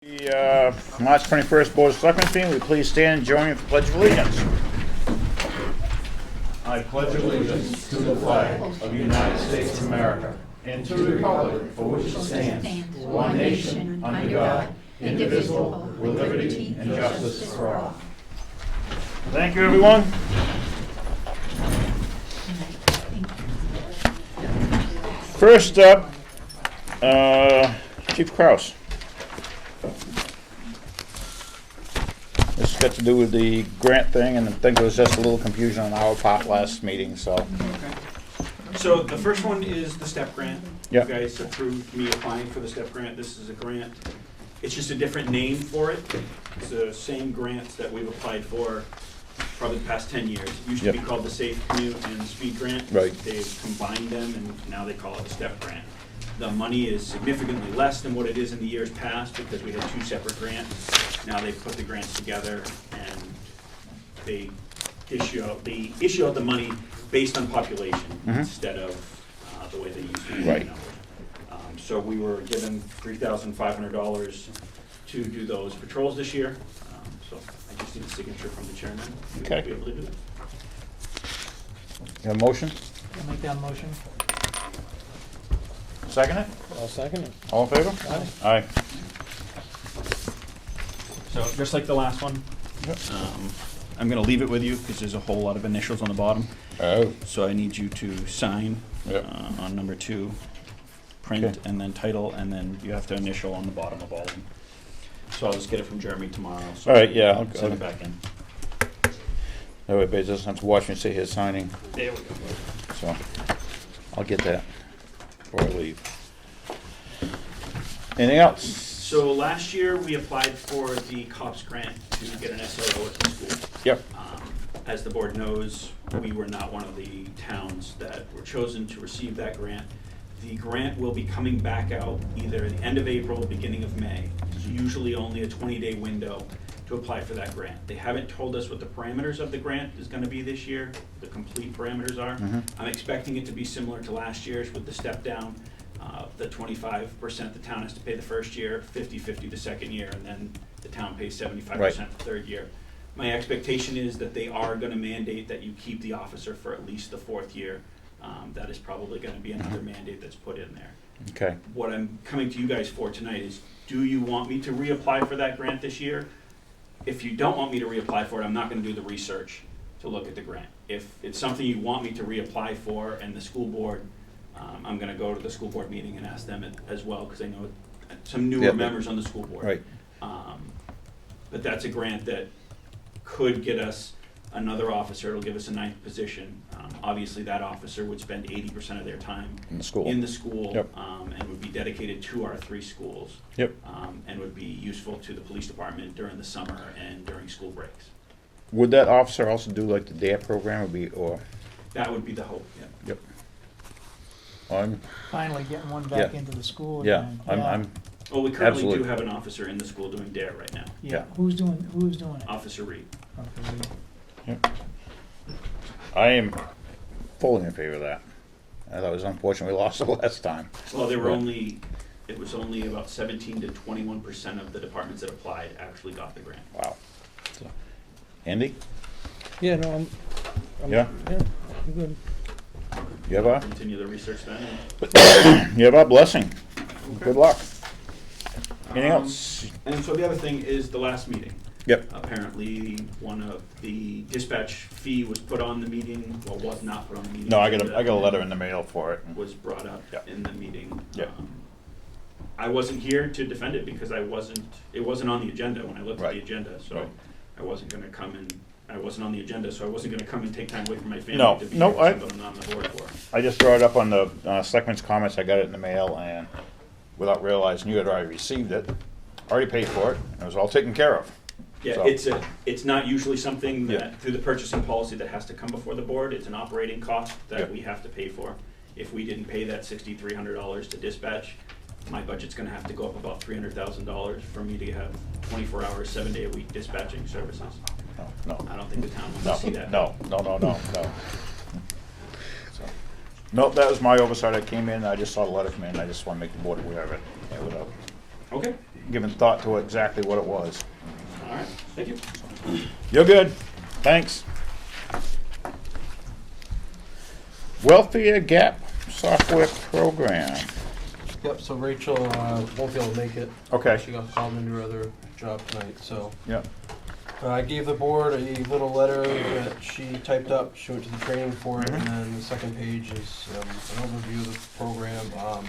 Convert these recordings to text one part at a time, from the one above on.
The March 21st Board of Selectmen meeting, will you please stand and join me for the Pledge of Allegiance? I pledge allegiance to the flag of the United States of America and to the republic for which it stands, one nation, under God, indivisible, with liberty and justice for all. Thank you, everyone. First up, Chief Kraus. This got to do with the grant thing, and I think there was just a little confusion on our part last meeting, so. Okay. So the first one is the STEP grant. Yep. You guys approved me applying for the STEP grant. This is a grant. It's just a different name for it. It's the same grants that we've applied for probably the past 10 years. It used to be Yep. called the Safe Commute and Speed Grant. Right. They've combined them, and now they call it the STEP grant. The money is significantly less than what it is in the years past because we had two separate grants. Now they've put the grants together and they issue out the money based on population instead of the way they used to. Right. So we were given $3,500 to do those patrols this year. So I just need a signature from the chairman to Okay. be able to do it. You have a motion? I'll make that motion. Second it? I'll second it. All in favor? Aye. Aye. So just like the last one, I'm going to leave it with you because there's a whole lot of initials on the bottom. Oh, So I need you to sign Yep. on number 2, print, Okay. and then title, and then you have to initial on the bottom of all of them. So I'll just get it from Jeremy tomorrow. So all right, yeah. I'll send it back in. That way, everybody doesn't have to watch me sit here signing, There we go. so I'll get that before I leave. Anything else? So last year, we applied for the COPS grant to get an SRO at the school. Yep. As the board knows, we were not one of the towns that were chosen to receive that grant. The grant will be coming back out either at the end of April, beginning of May. It's usually only a 20-day window to apply for that grant. They haven't told us what the parameters of the grant is going to be this year, the complete parameters are. I'm expecting it to be similar to last year's with the step down. The 25% the town has to pay the first year, 50/50 the second year, and then the town pays 75% the third year. My expectation is that they are going to mandate that you keep the officer for at least the fourth year. That is probably going to be another mandate that's put in there. Okay. What I'm coming to you guys for tonight is, do you want me to reapply for that grant this year? If you don't want me to reapply for it, I'm not going to do the research to look at the grant. If it's something you want me to reapply for and the school board, I'm going to go to the school board meeting and ask them as well, because I know some newer Yep. members on the school board. Right. But that's a grant that could get us another officer. It'll give us a 9th position. Obviously, that officer would spend 80% of their time In the school. Yep. And would be dedicated to our 3 schools. Yep. And would be useful to the police department during the summer and during school breaks. Would that officer also do like the DARE program or? That would be the hope, yeah. Yep. I'm, Finally getting one back Yeah. into the school yeah, again. I'm, Well, we currently do Absolutely. have an officer in the school doing DARE right now, Yeah, who's doing it? Officer Reed. Okay. I am fully in favor of that. I thought it was unfortunate we lost the last time. Well, Right. it was only about 17 to 21% of the departments that applied actually got the grant. Wow. So, Andy, Yeah, no, I'm yeah, I'm good. you have our, Continue the research then. you have our blessing. Okay. Good luck. Anything Um, else? And so the other thing is the last meeting. Yep. Apparently, one of the dispatch fee was put on the meeting, well, was not put on the meeting. No, I got a letter in the mail for it. Was brought up Yep. in the meeting. Yep. I wasn't here to defend it because it wasn't on the agenda when I looked at Right. the agenda, so Right. I wasn't gonna come and, I wasn't on the agenda, so I wasn't gonna come and take time away from my family No, to be no, here I- for something I'm on the board for. I just brought it up on the Selectmen's comments. I got it in the mail, and without realizing you had already received it, already paid for it, and it was all taken care of. Yeah, So- it's not usually something Yeah. that, through the purchasing policy, that has to come before the board. It's an operating cost Yeah. that we have to pay for. If we didn't pay that $6,300 to dispatch, my budget's gonna have to go up about $300,000 for me to have 24 hours, 7-day-a-week dispatching services. No, I don't think the town wants no, to see that. no. So, nope, that was my oversight. I came in, I just saw the letter come in, I just want to make the board aware of it. Yeah, without- Okay, given thought to exactly what it was. All right, thank you. You're good. Thanks. Welfare Gap Software Program. Yep, so Rachel won't be able to make it. Okay. She got called into her other job tonight, so. Yep. I gave the board a little letter that she typed up. She went to the training for it, and then the second page is an overview of the program.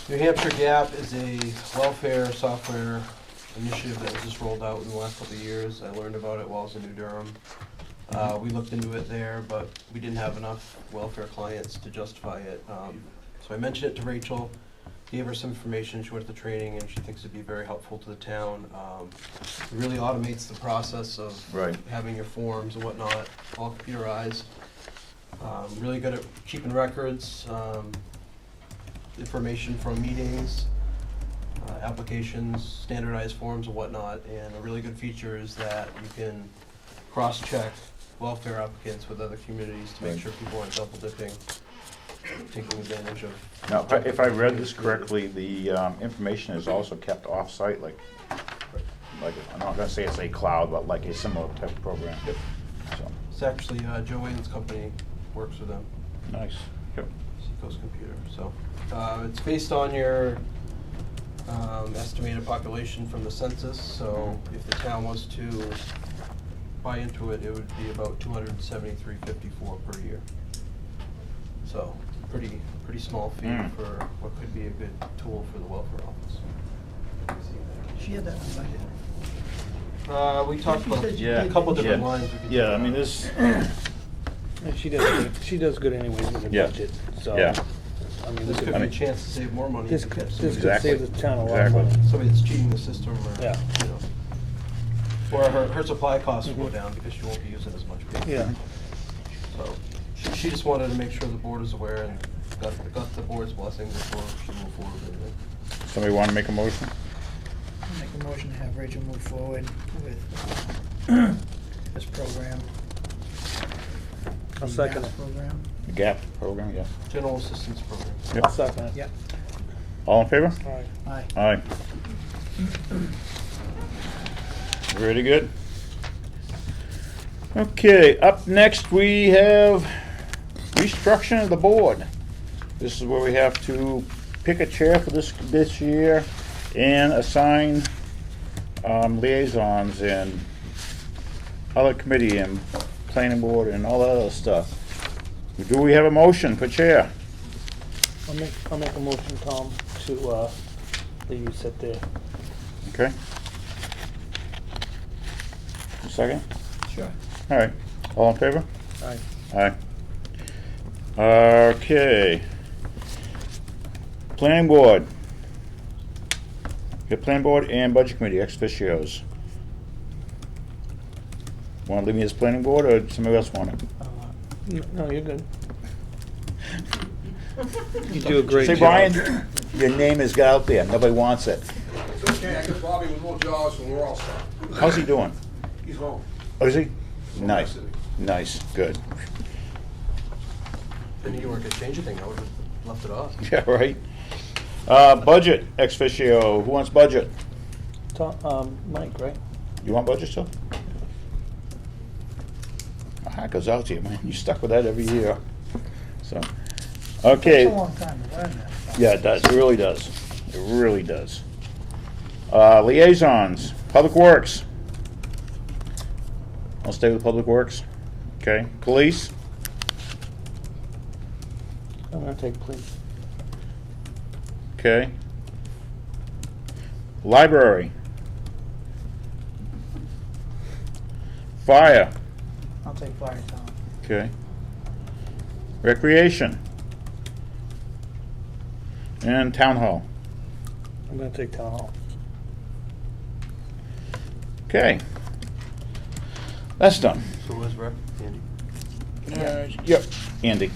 New Hampshire Gap is a welfare software initiative that was just rolled out in the last couple of years. I learned about it while I was in New Durham. We looked into it there, but we didn't have enough welfare clients to justify it. So I mentioned it to Rachel, gave her some information, she went to the training, and she thinks it'd be very helpful to the town. It really automates the process of Right. having your forms and whatnot, all computerized. Really good at keeping records, information from meetings, applications, standardized forms and whatnot. And a really good feature is that you can cross-check welfare applicants with other communities to make Right. sure people aren't double dipping, taking advantage of. Now, if I read this correctly, the information is also kept off-site, like, I'm not gonna say it's a cloud, but like a similar type of program. Yep. So, It's actually Joe Wayne's company works with them, nice. Yep. Seacoast Computer. So it's based on your estimated population from the census. So if the town was to buy into it, it would be about $273.54 per year. So pretty small fee for what could be a good tool for the welfare office. She had that in the budget. We talked She about said you a did. couple different Yeah. lines. We could Yeah, do. I mean, this, Yeah, she does good anyways with the Yeah. budget, so. Yeah. I mean, This this could I be a mean- chance to save more money. this if we could kept some- Exactly. save the town a lot of Exactly. money. Somebody that's cheating the system or, Yeah. you know. Or her supply costs will go down because she won't be using as much paper. Yeah, So she just wanted to make sure the board is aware and got the board's blessing before she moved forward with it. somebody wanna make a motion? I'll make a motion to have Rachel move forward with this program. I'll The second GAP it. Program. The GAP program, yeah. General assistance program. I'll second it. Yep, All in favor? All right. aye. Aye. Very good. Okay, up next we have restructuring of the board. This is where we have to pick a chair for this year and assign liaisons and other committee and planning board and all that other stuff. Do we have a motion for chair? I'll make a motion, Tom, to, that you sit there. Okay. A second? Sure. All right. All in favor? All right. Aye. Okay. Planning board. Your planning board and budget committee, ex officios. Want to leave me as planning board, or somebody else want it? No, you're good. You do a great Say, job. Brian, your name is got out there. Nobody wants it. It's okay, I got Bobby with more jobs and we're all set. How's he doing? He's home. Oh, is he? Nice. Nice. Good. If you weren't gonna change anything, I would have left it off. Yeah, right. Budget, ex officio. Who wants budget? Mike, right? You want budget still? That goes out to you, man. You stuck with that every year. So, okay. Takes a long time to learn that stuff. Yeah, it does. It really does. It really does. Liaisons, Public Works. I'll stay with Public Works. Okay. Police, I'm gonna take police. okay. Library. Fire, I'll take fire, Tom. okay. Recreation. And Town Hall. I'm gonna take town hall. Okay. That's done. So was rec, Andy? Yep, Andy.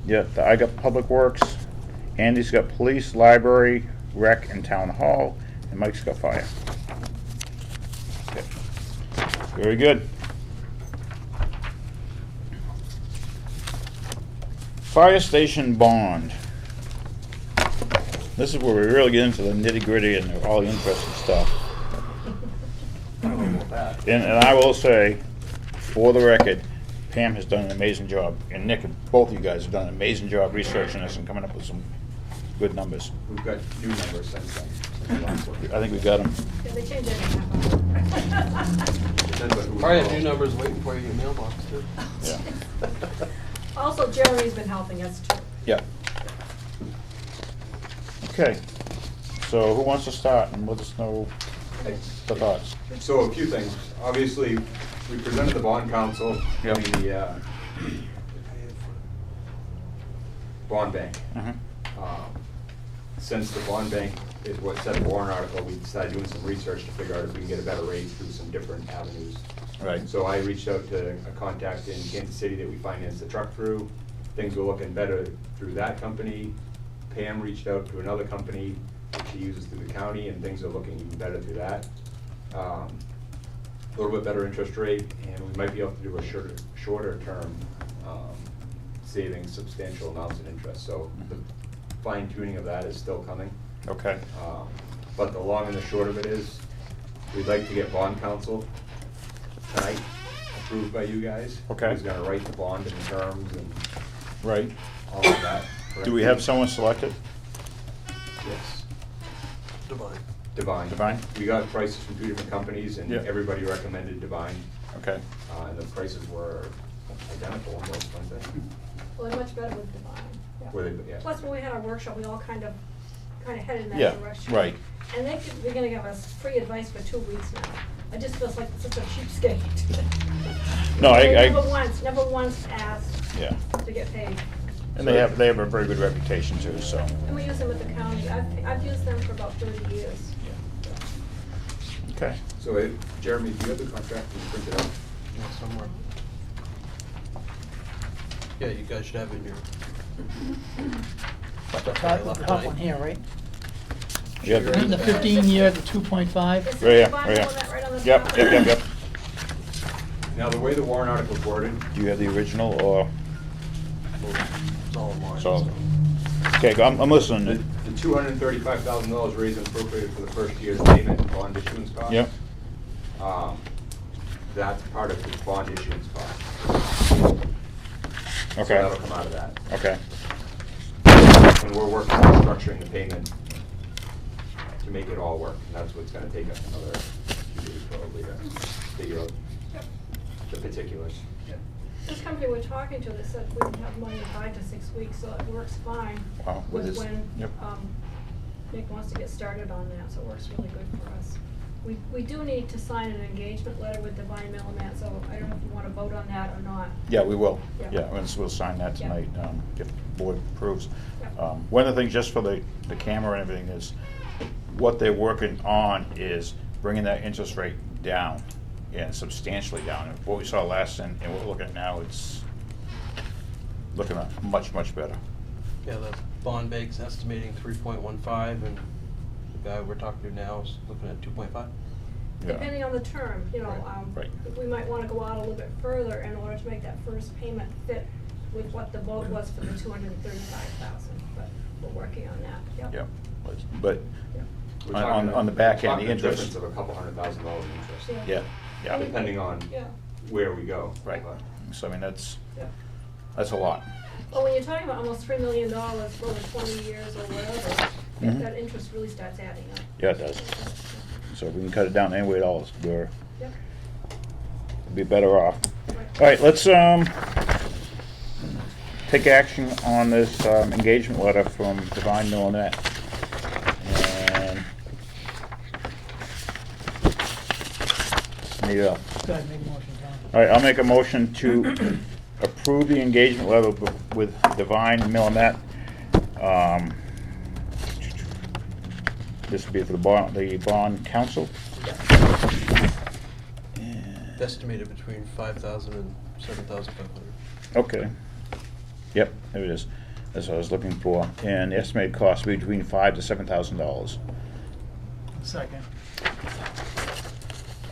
Yeah, I got Public Works, Andy's got Police, Library, Rec, and Town Hall, and Mike's got Fire. Okay. Very good. Fire station bond. This is where we really get into the nitty-gritty and all the interesting stuff. I don't know about that. And I will say, for the record, Pam has done an amazing job, and Nick, both of you guys have done an amazing job researching this and coming up with some good numbers. We've got new numbers since then. I think we got them. Yeah, they changed every half hour. Depends on who we Probably have call. new numbers waiting for you in your mailbox too. Yeah. Also, Jeremy's been helping us too. Yeah. Okay. So who wants to start and let us know the thoughts? So a few things. Obviously, we presented the bond council Yep. in the bond bank. Mhm. Since the bond bank is what set the warrant article, we decided doing some research to figure out if we can get a better rate through some different avenues. Right. So I reached out to a contact in Kansas City that we financed the truck through. Things were looking better through that company. Pam reached out to another company that she uses through the county, and things are looking even better through that. A little bit better interest rate, and we might be able to do a shorter term, saving substantial amounts of interest. So the fine tuning of that is still coming. Okay. But the long and the short of it is, we'd like to get bond counsel tonight, approved by you guys. Okay. Who's gonna write the bond and terms and Right. all of that. Do we have someone selected? Yes, Divine. Divine. Divine? We got prices from 2 different companies, and Yeah. everybody recommended Divine, Okay. and the prices were identical almost, weren't they? Well, they're much better with Divine. Yeah. Were they, yeah. Plus, when we had our workshop, we all kind of headed in that Yeah, direction. right. And they're gonna give us free advice for 2 weeks now. It just feels like such a cheapskate. No, They I, never once asked yeah. to get paid. And they have a very good reputation too, so. And we use them with the county. I've used them for about 30 years. Okay. So, Jeremy, do you have the contract you printed out? Yeah, somewhere. Yeah, you guys should have it in your. But the top one here, right? Yeah. And the 15-year, the 2.5. Is Right here, Divine right here. on that right on the Yep, top? yep. Now, the way the warrant article is worded, Do you have the original or? It's all in line. So, okay, I'm listening. the $235,000 raised and appropriated for the first year's payment and bond issuance cost. Yep. That's part of the bond issuance cost. So Okay. that'll come out of that. Okay. And we're working on structuring the payment to make it all work, and that's what's gonna take us another 2 days probably to figure out the particulars. This company we're talking to, they said we can have money in 5 to 6 weeks, so it works fine. Wow. With With this- when, yep. Nick wants to get started on that, so it works really good for us. We do need to sign an engagement letter with Divine Milliman, so I don't know if you wanna vote on that or not. Yeah, we will. Yeah. Yeah, we'll sign that Yeah. tonight, if the board approves. Yeah. One of the things, just for the camera and everything, is what they're working on is bringing that interest rate down, and substantially down. And what we saw last and what we're looking at now, it's looking at much better. Yeah, the bond bank's estimating 3.15, and the guy we're talking to now is looking at 2.5. Yeah. Depending on the term, you know, Right. we might wanna go out a little bit further in order to make that first payment fit with what the vote was for the 235,000, but we're working on that, yep. Yeah, but Yep. We're on talking the back end, talking the a interest. difference of a couple $100,000 in interest, Yeah, yeah, depending on Yeah, where we go. right. But So I mean, that's yeah. a lot. Well, when you're talking about almost $3 million for over 20 years or whatever, Mhm. that interest really starts adding up. Yeah, it does. So if we can cut it down anyway, we'll Yep. be better off. Right. All right, let's take action on this engagement letter from Divine Millinet. And need a, Go ahead, make a motion, Tom. all right, I'll make a motion to approve the engagement letter with Divine Millinet. This would be for the bond council. Estimated between 5,000 and 7,500. Okay. Yep, there it is. That's what I was looking for. And the estimated cost will be between $5,000 to $7,000. Second.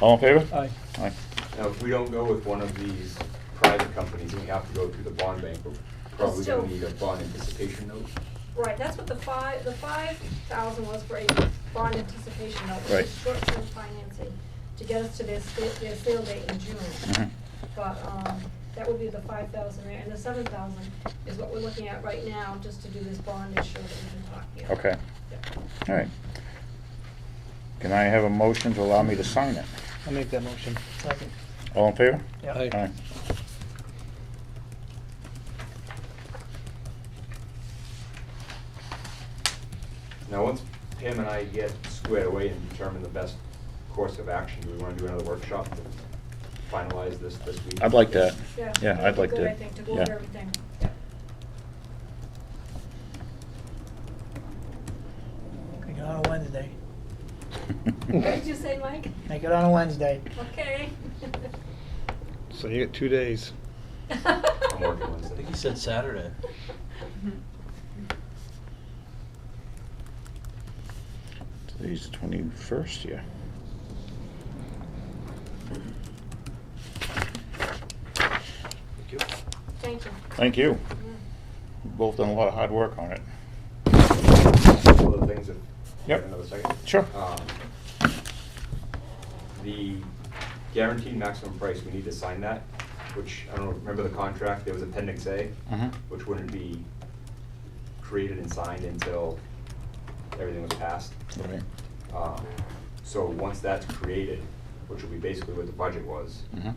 All in favor? Aye. Aye. now, if we don't go with one of these private companies, and we have to go through the bond bank, we're probably Still- gonna need a bond anticipation note. Right, that's what the 5,000 was for a bond anticipation note, which Right. is short-term financing to get us to their sale date in June. Mhm. But, that would be the 5,000 there, and the 7,000 is what we're looking at right now, just to do this bond issue that we've been talking about. Okay, Yep. all right. Can I have a motion to allow me to sign it? I'll make that motion. Second. All in favor? Yeah. Aye. Aye. Now, once Pam and I get squared away and determine the best course of action, do we wanna do another workshop to finalize this week? I'd like that. Yeah, Yeah, that'd I'd be like good, to. I think, to go Yeah. over everything. Yep. Make it on a Wednesday. What did you say, Mike? Make it on a Wednesday. Okay. So you get 2 days. I'm working I Wednesday. think he said Saturday. Today's the 21st, yeah. Thank you. Thank you. Thank you. Yeah. You've both done a lot of hard work on it. Couple of things, if, Yep. another second. Sure. The guaranteed maximum price, we need to sign that, which, I don't know, remember the contract, there was Appendix A, Mhm. which wouldn't be created and signed until everything was passed. Right. So once that's created, which will be basically what the budget was, Mhm.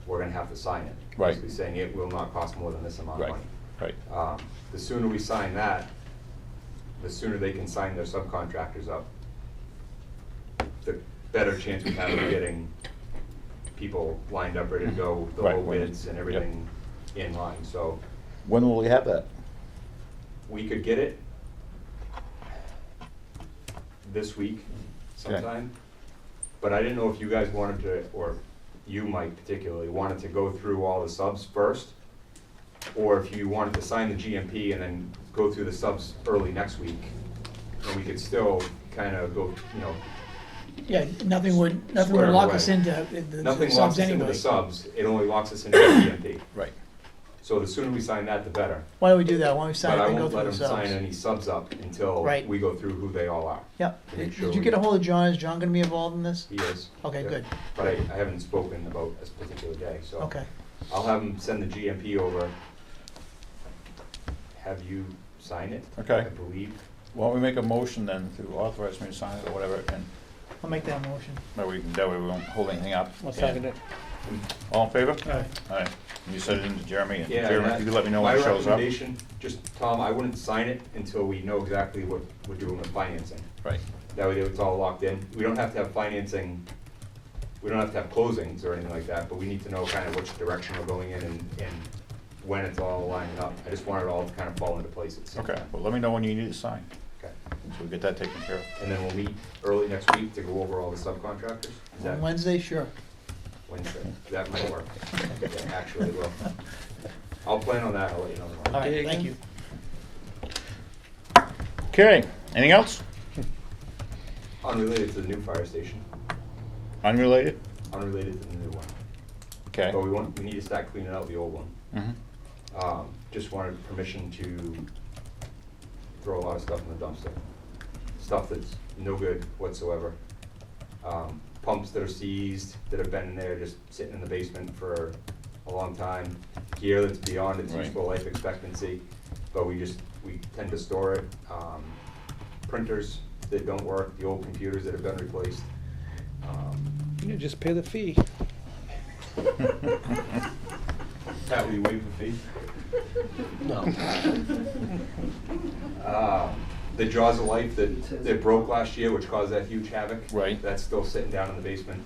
we're gonna have to sign it. Right. Basically saying it will not cost more than this amount of Right, money. right. The sooner we sign that, the sooner they can sign their subcontractors up, the better chance we have of getting people lined up, ready to go, the Right, low when- bids and yep. everything in line. So When will we have that? we could get it this week Okay. sometime. But I didn't know if you guys wanted to, or you, Mike particularly, wanted to go through all the subs first, or if you wanted to sign the GMP and then go through the subs early next week, and we could still kind of go, you know, Yeah, nothing would Square lock away. us into the nothing subs locks us into anyway. the subs, it only locks us into the GMP. Right. So the sooner we sign that, the better. Why don't we do that? Why don't we sign But it I and go won't through let the them sign subs? any subs up until Right. we go through who they all are. Yep. to make Did sure you we- get a hold of John? Is John gonna be involved in this? He is. Okay, yeah. good. But I haven't spoken about this particular day, so. Okay. I'll have him send the GMP over. Have you sign it? Okay. I believe. Why don't we make a motion then to authorize me to sign it or whatever, and I'll make that motion. that way we won't hold anything up. I'll second it. All in favor? Aye. All right. You said it into Jeremy, and Yeah, Jeremy, and you can let me know when it shows My up. recommendation, just, Tom, I wouldn't sign it until we know exactly what we're doing with financing. Right. That way it's all locked in. We don't have to have financing, we don't have to have closings or anything like that, but we need to know kind of which direction we're going in and when it's all lining up. I just want it all to kind of fall into place at the same Okay, time. well, let me know when you need to sign, Okay. so we get that taken care of. And then we'll meet early next week to go over all the subcontractors. Is that On Wednesday, sure. Wednesday? That might work. Yeah, actually, will. I'll plan on that. I'll let you know All tomorrow. right, Okay, thank again. you. Okay, anything else? Unrelated to the new fire station. Unrelated? Unrelated to the new one. Okay. But we need to start cleaning out the old one. Mhm. Just wanted permission to throw a lot of stuff in the dumpster. Stuff that's no good whatsoever. Pumps that are seized, that have been in there just sitting in the basement for a long time. Gear that's beyond its Right. useful life expectancy, but we tend to store it. Printers that don't work, the old computers that have been replaced. You just pay the fee. Pat, will you waive the fee? No. The Jaws of Life that broke last year, which caused that huge havoc. Right. That's still sitting down in the basement.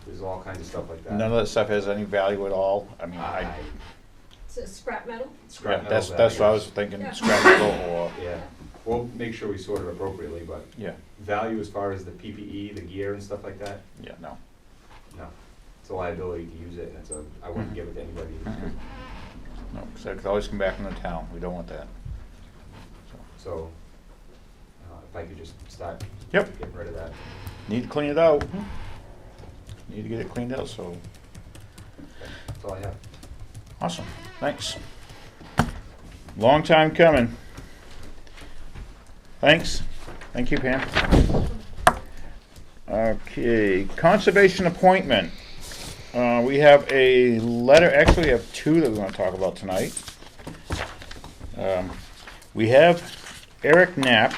There's all kinds of stuff like that. None of that stuff has any value at all? I mean, It's a scrap metal? Scrap yeah, metal that's what I was values. thinking, Yeah. scrap metal or, Yeah, we'll make sure we sort it appropriately, but yeah, value as far as the PPE, the gear and stuff like that, yeah, no. no. It's a liability to use it, and I wouldn't give it to anybody. Mhm. No, because that could always come back in the town, we don't want that. So, if I could just start Yep. getting rid of that. Need to clean it out. Need to get it cleaned out, so, That's all I have. awesome, thanks. Long time coming. Thanks. Thank you, Pam. Okay, conservation appointment. We have a letter, actually we have two that we want to talk about tonight. We have Eric Knapp,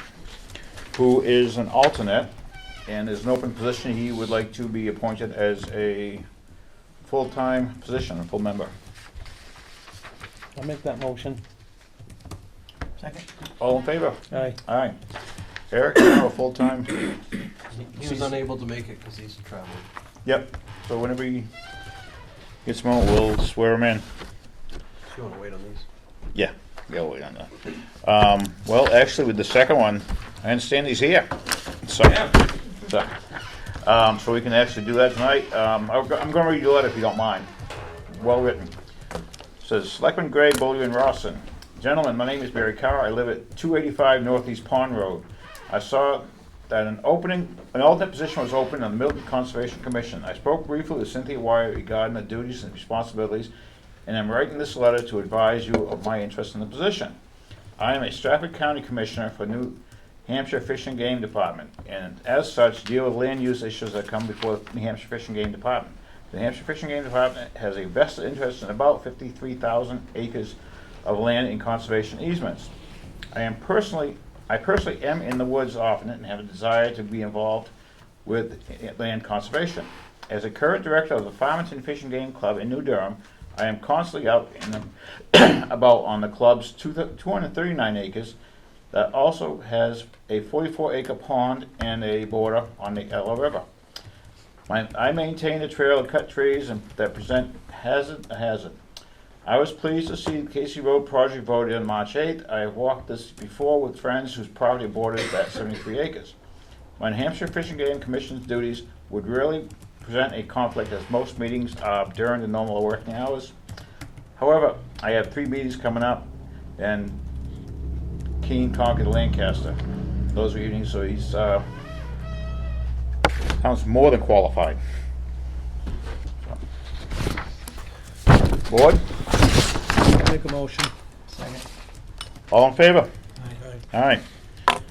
who is an alternate, and is an open position. He would like to be appointed as a full-time position, a full member. I'll make that motion. Second. All in favor? Aye. Aye. Eric, now a full-time. He was unable to make it because he's traveling. Yep. So whenever he gets a moment, we'll swear him in. Do you want to wait on these? Yeah, we'll wait on that. Well, actually, with the second one, I understand he's here. So we can actually do that tonight. I'm going to read your letter if you don't mind. Well written. It says, Selectmen Gray, Beaulieu, and Rawson. Gentlemen, my name is Barry Carr. I live at 285 Northeast Pond Road. I saw that an alternate position was open on the Milton Conservation Commission. I spoke briefly with Cynthia Wire regarding the duties and responsibilities, and I'm writing this letter to advise you of my interest in the position. I am a Stratford County Commissioner for New Hampshire Fish and Game Department, and as such deal with land use issues that come before the New Hampshire Fish and Game Department. The New Hampshire Fish and Game Department has a vested interest in about 53,000 acres of land in conservation easements. I personally am in the woods often and have a desire to be involved with land conservation. As a current director of the Farmington Fish and Game Club in New Durham, I am constantly out about on the club's 239 acres that also has a 44-acre pond and a border on the Ella River. I maintain a trail of cut trees that present a hazard. I was pleased to see the Casey Road project voted on March 8th. I have walked this before with friends whose property borders that 73 acres. My New Hampshire Fish and Game Commission's duties would really present a conflict, as most meetings are during the normal working hours. However, I have 3 meetings coming up, and Keene, Concord, Lancaster. Those are evenings, so he's sounds more than qualified. Board? I'll make a motion. Second. All in favor? Aye. All right. Come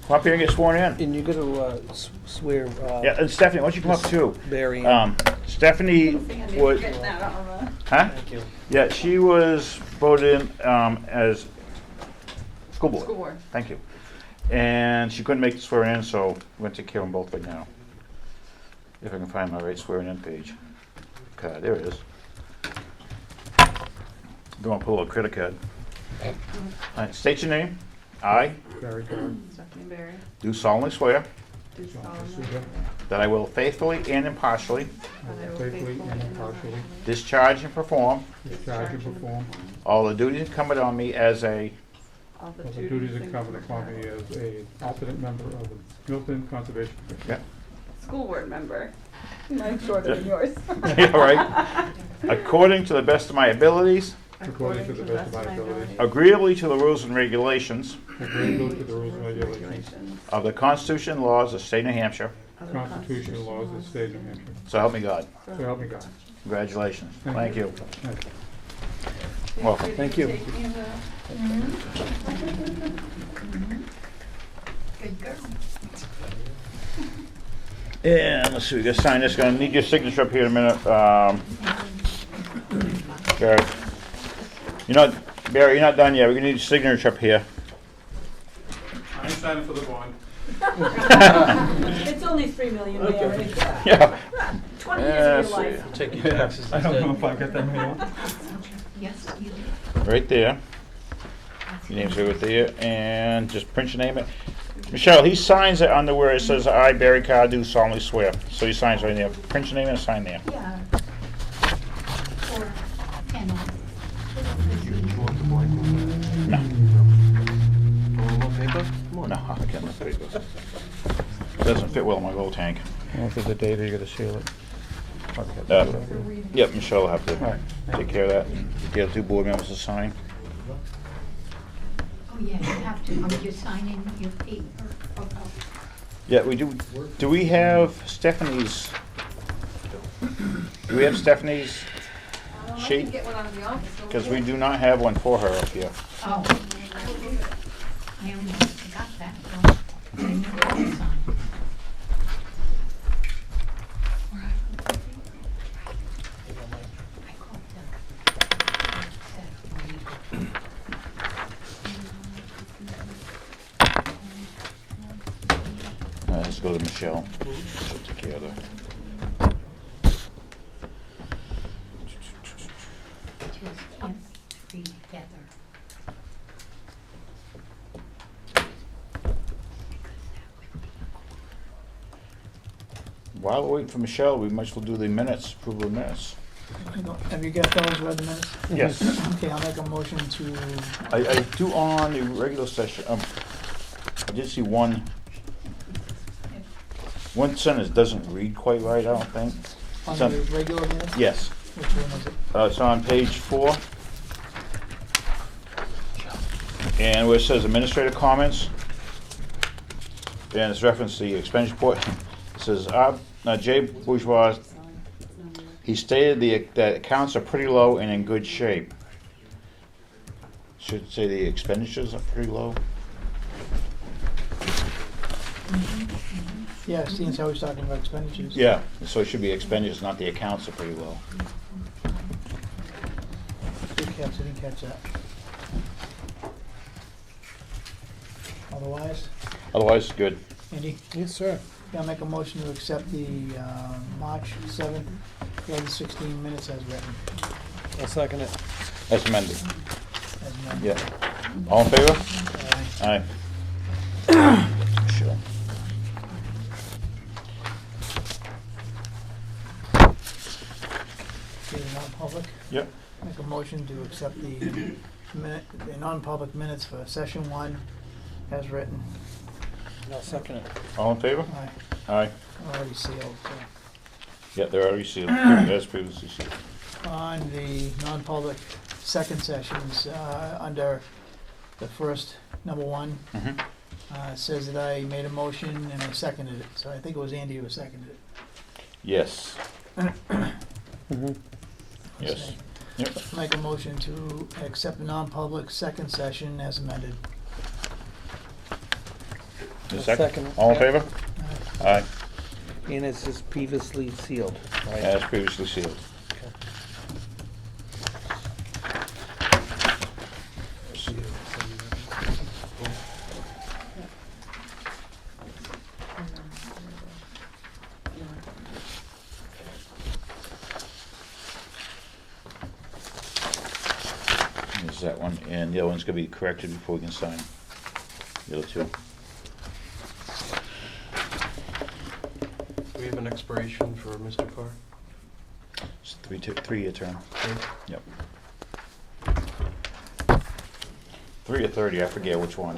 up here and get sworn in. And you gotta swear, Yeah, and Stephanie, why don't you come up too? Barry in. Stephanie was, huh? Thank you. Yeah, she was voted in as school board. School board. Thank you. And she couldn't make the swearing in, so we're going to take care of them both right now. If I can find my right swearing in page. Okay, there it is. Don't want to pull a credit card. All right, state your name. I Barry Carr. Stephanie Berry. do solemnly swear Do solemnly swear that I will faithfully and impartially that I will Faithfully and impartially discharge and perform discharge and perform all the duties incumbent on me as a all all the duties incumbent upon me as a alternate member of the Milton Conservation Commission. yeah, school board member. Mine's shorter than yours. yeah, right. According to the best of my abilities, According to the best of my ability. agreeably to the rules and regulations Agreeable to the rules and regulations. of the Constitution and laws of the state of New Hampshire. Of the Constitution and laws of the state of New Hampshire. So help me God. So help me God. Congratulations. Thank you. Thank you. Welcome. Thank you. Good girl. And let's see, we gotta sign this. Gonna need your signature up here in a minute. Barry. Barry, you're not done yet. We're gonna need your signature up here. I ain't signing for the bond. It's only 3 million, Barry. Yeah. 20 years of your life. Take your taxes I don't know instead. if I get that many. Yes, you Right there. Your name's right there, and just print your name. Michelle, he signs it under where it says, I, Barry Carr, do solemnly swear. So he signs right there. Print your name and sign there. Yeah. Or pen. No, More paper? Come on. no, I can't look at it. Doesn't fit well in my little tank. If it's a data, you gotta seal it. Yep, Michelle will have to All right. take care of that. Get the 2 board members to sign. Oh, yeah, you have to, you're signing your paper. Yeah, we do. Do we have Stephanie's? Do we have Stephanie's sheet? Get one out of the office. don't Because we? we do not have one for her up here. Oh. I almost forgot that. Well, I knew what was on. I called them. Let's go to Michelle. She'll take care of that. Just can't three together. While we're waiting for Michelle, we might as well do the minutes, approval of minutes. Have you guys fellows read the minutes? Yes. Okay, I'll make a motion to, I do on the regular session, I did see one sentence doesn't read quite right, I don't think. on Some- the regular minutes? Yes, Which one was it? it's on page 4. And where it says administrative comments, and it's referenced the expenditure report, it says, Jay Bourgeois, he stated that accounts are pretty low and in good shape. Should say the expenditures are pretty low. Yeah, seeing as how he's talking about expenditures. Yeah, so it should be expenditures, not the accounts are pretty low. Good catch, I didn't catch that. Otherwise, Otherwise, it's good. Andy? Yes, sir. Yeah, I'll make a motion to accept the March 7th, 2016 minutes as written. I'll second it. As amended. As amended. Yeah. All in favor? Aye. Aye. Sure. Okay, the non-public. Yep. Make a motion to accept the non-public minutes for session 1 as written. I'll second it. All in favor? Aye. Aye. Already sealed, so. Yeah, they're already sealed, as previously sealed. On the non-public second sessions, under the first, number 1, Mhm. it says that I made a motion and I seconded it, so I think it was Andy who seconded it. Yes. Mm-hmm. Yes. Yep. Make a motion to accept the non-public second session as amended. The I'll second? second it. All in favor? Aye. And it's just previously sealed, right? As previously sealed. Okay. There's that one, and the other one's gonna be corrected before we can sign. The other two. Do we have an expiration for Mr. Carr? It's 3-year term. Okay. Yep. 3 or 30, I forget which one.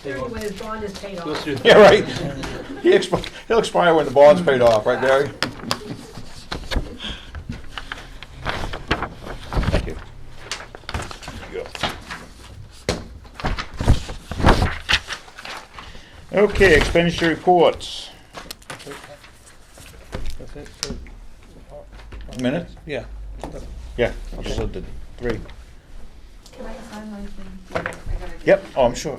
When his bond is paid off. Let's do Yeah, right. He'll expire when the bond's paid off, right, Barry? Thank you. There you go. Okay, expenditure reports. That's it? So, Minutes? yeah. Yeah, I just looked at 3. Can I sign my thing? I gotta do- Yep, oh, I'm sure.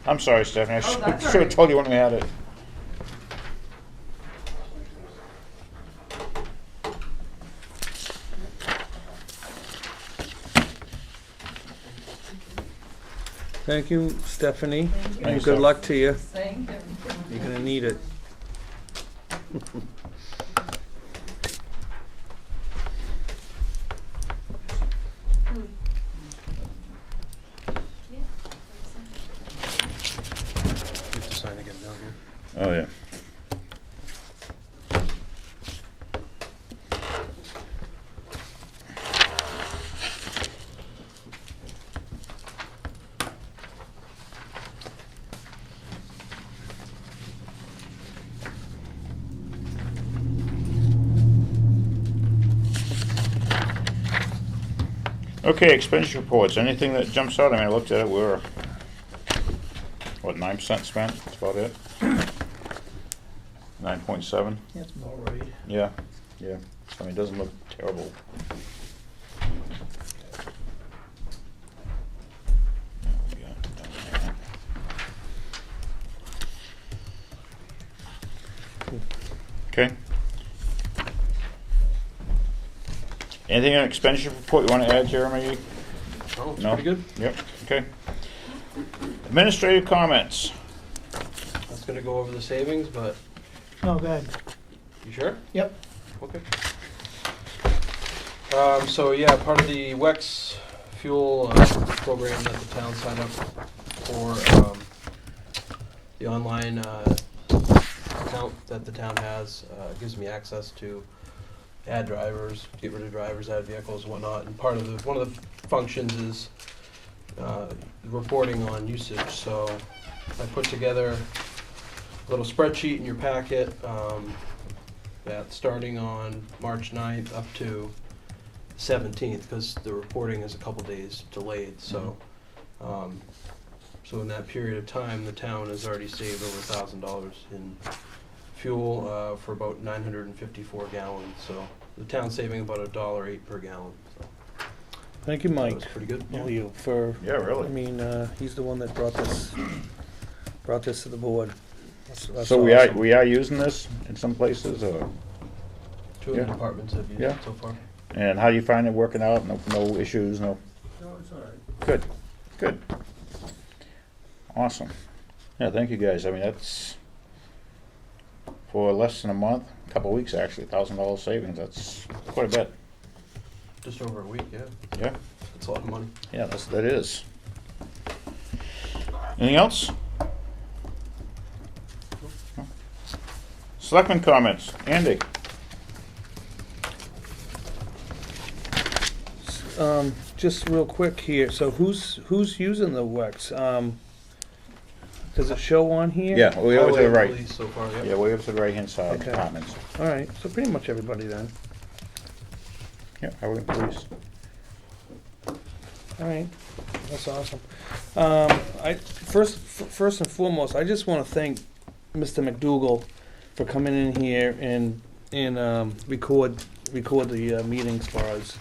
I'm sorry, Stephanie, I Oh, that's should have all told you when we had it. Thank you, Stephanie. Thank you. And Thanks, good Steph. luck to you. Thank you. You're gonna need it. You have to sign again down here. Oh, yeah. Okay, expenditure reports, anything that jumps out? I mean, I looked at it, we're, what, 9% spent, that's about it? 9.7, That's about right. yeah, yeah. I mean, it doesn't look terrible. Okay. Anything on expenditure report you want to add, Jeremy? Oh, it's No? pretty good. Yep, okay. Administrative comments. I was gonna go over the savings, but No, go ahead. you sure? Yep. Okay. So yeah, part of the WEX fuel program that the town signed up for, the online account that the town has gives me access to add drivers, get rid of drivers, add vehicles and whatnot. And part of one of the functions is reporting on usage. So I put together a little spreadsheet in your packet that starting on March 9th up to 17th, because the reporting is a couple days delayed. So so in that period of time, the town has already saved over $1,000 in fuel for about 954 gallons. So the town's saving about $1.08 per gallon. So Thank you, that Mike. was pretty good. All you for. Yeah, really. I mean, he's the one that brought this to the board. That's So awesome. we are using this in some places, or, Two of the Yeah. departments have used Yeah. it so far. and how do you find it working out? No issues, no? No, it's all right. Good, good. Awesome. Yeah, thank you guys. I mean, that's, for less than a month, a couple of weeks actually, $1,000 savings, that's quite a bit. Just over a week, yeah. Yeah, That's a lot of money. yeah, that is. Anything else? No? Selectmen comments. Andy? Just real quick here, so who's using the WEX? Does it show on here? Yeah, we over to the Highway right. police so far, yep. Yeah, way up to the right-hand side, Okay. departments. All right, so pretty much everybody then. Yeah, highway and police. All right, that's awesome. First and foremost, I just want to thank Mr. McDougal for coming in here and record the meetings for us.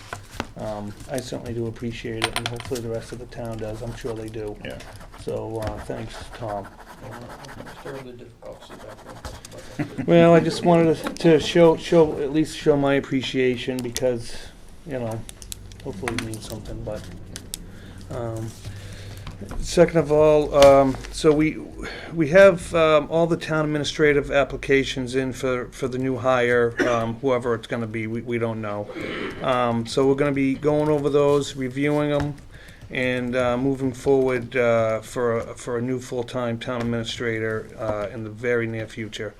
I certainly do appreciate it, and hopefully the rest of the town does. I'm sure they do. Yeah. So thanks, Tom. Stir the difficulties after. Well, I just wanted to show at least show my appreciation because, you know, hopefully it means something. But second of all, so we have all the town administrative applications in for the new hire, whoever it's going to be. We don't know. So we're going to be going over those, reviewing them, and moving forward for a new full-time town administrator in the very near future.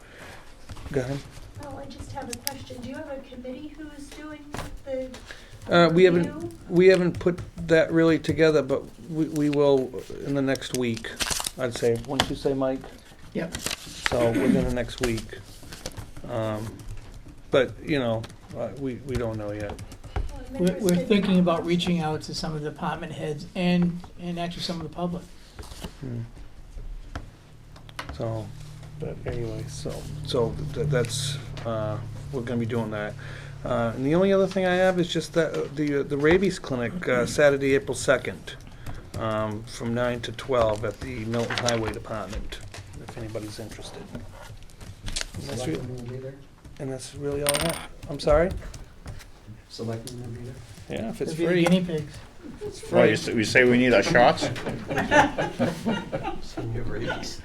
Go ahead. Oh, I just have a question. Do you have a committee who's doing the We review? haven't put that really together, but we will in the next week, I'd say. Wouldn't you say, Mike? Yep. So within the next week. But, you know, we don't know yet. I'm We're interested. thinking about reaching out to some of the department heads and actually some of the public. So, but anyway, so that's, we're gonna be doing that. And the only other thing I have is just that, the rabies clinic, Saturday, April 2nd, from 9 to 12 at the Milton Highway Department, if anybody's interested. And that's re- Selectmen will be there? And that's really all I have. I'm sorry? Selectmen will be there? Yeah, if it's They'll be the free. guinea pigs. It's Well, free. you say we need our shots? Some of rabies.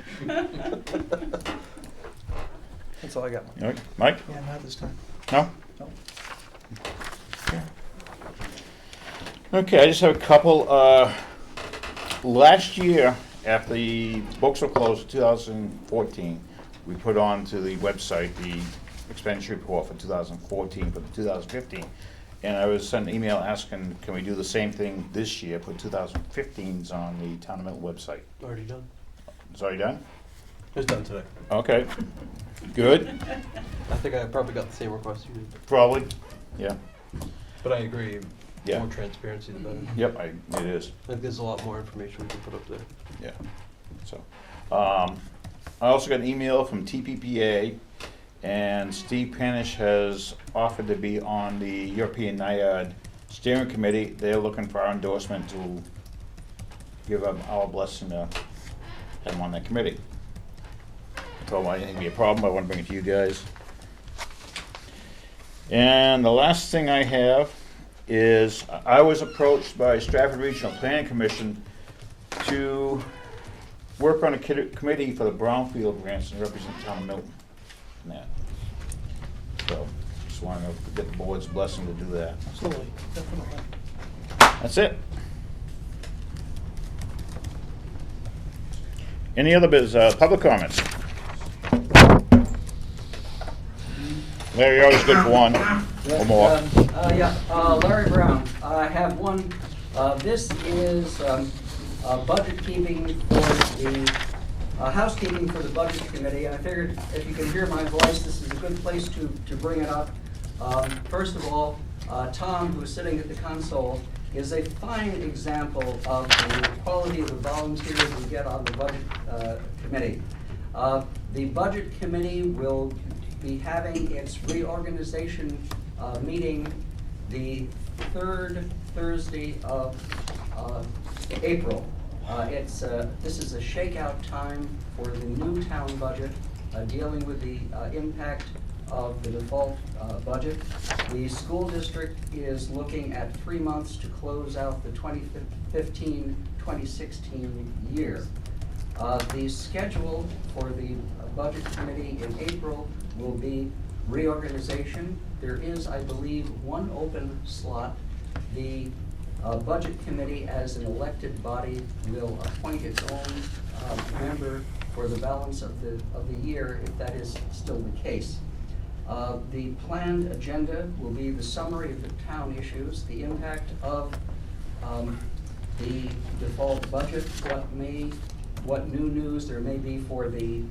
That's all I got. You know, Mike? Yeah, not this time. No? No. Okay, I just have a couple. Last year, after the books were closed in 2014, we put on to the website the expenditure report for 2014 for the 2015. And I was sent an email asking, can we do the same thing this year, put 2015s on the Town of Milton website? Already done. It's already done? It was done today. Okay, good, I think I probably got the same request you did. probably, yeah, But I agree, Yeah. more transparency the better. yep, it is. I think there's a lot more information we can put up there. Yeah, so, I also got an email from TPPA, And Steve Panish has offered to be on the European NIAID Steering Committee. They're looking for our endorsement to give them our blessing to have him on that committee. I told him I didn't think it'd be a problem, I want to bring it to you guys. And the last thing I have is I was approached by Stratford Regional Planning Commission to work on a committee for the brownfield grants and represent the town of Milton. in that. So, just wanted to get the board's blessing to do that. Absolutely, definitely. That's it. Any other public comments? Larry, you're always good for one or more. Larry Brown. I have one. This is budget keeping for the housekeeping for the budget committee. And I figured if you can hear my voice, this is a good place to bring it up. First of all, Tom, who is sitting at the console, is a fine example of the quality of the volunteers we get on the budget committee. The budget committee will be having its reorganization meeting the third Thursday of April. This is a shakeout time for the new town budget, dealing with the impact of the default budget. The school district is looking at 3 months to close out the 2015-2016 year. The schedule for the budget committee in April will be reorganization. There is, I believe, one open slot. The budget committee, as an elected body, will appoint its own member for the balance of the year, if that is still the case. The planned agenda will be the summary of the town issues, the impact of the default budget, what new news there may be for the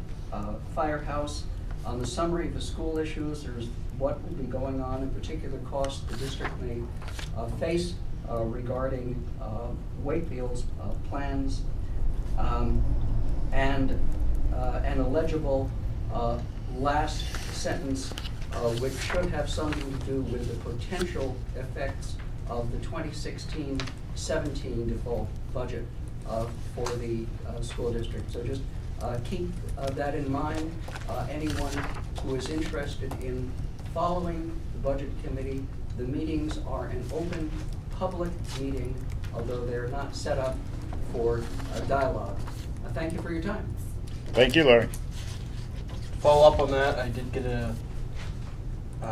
firehouse. On the summary of the school issues, there's what will be going on, in particular costs the district may face regarding Wakefield's plans, and an illegible last sentence which should have something to do with the potential effects of the 2016-17 default budget for the school district. So just keep that in mind. Anyone who is interested in following the budget committee, the meetings are an open public meeting, although they're not set up for a dialogue. Thank you for your time. Thank you, Larry. Follow up on that, I did get a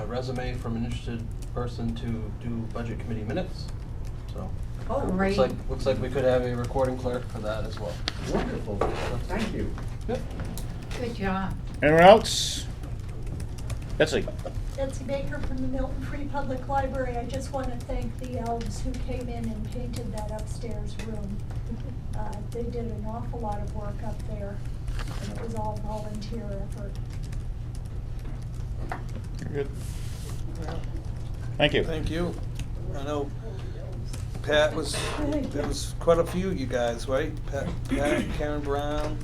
resume from an interested person to do budget committee minutes, so. Oh, great. Looks like we could have a recording clerk for that as well. Wonderful. Thank you. Yep. Good job. Anyone else? Betsy? Betsy Baker from the Milton Free Public Library. I just want to thank the elves who came in and painted that upstairs room. They did an awful lot of work up there, and it was all volunteer effort. Good. Thank you. Thank you. I know Pat was, there was quite a few of you guys, right? Pat, Karen Brown,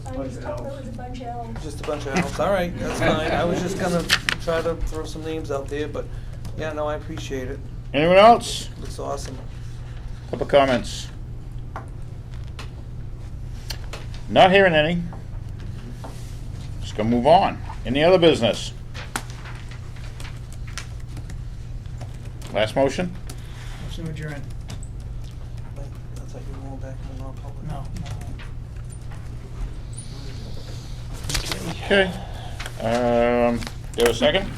I was told there was a bunch of elves. just a bunch of elves. All right, that's fine. I was just gonna try to throw some names out there, but yeah, no, I appreciate it. Anyone else? Looks awesome. Couple comments. Not hearing any. Just gonna move on. Any other business? Last motion? Motion adjourned. I thought you were going back to the non-public. No. Okay. There a second?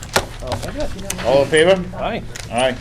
All in favor? Aye. Aye.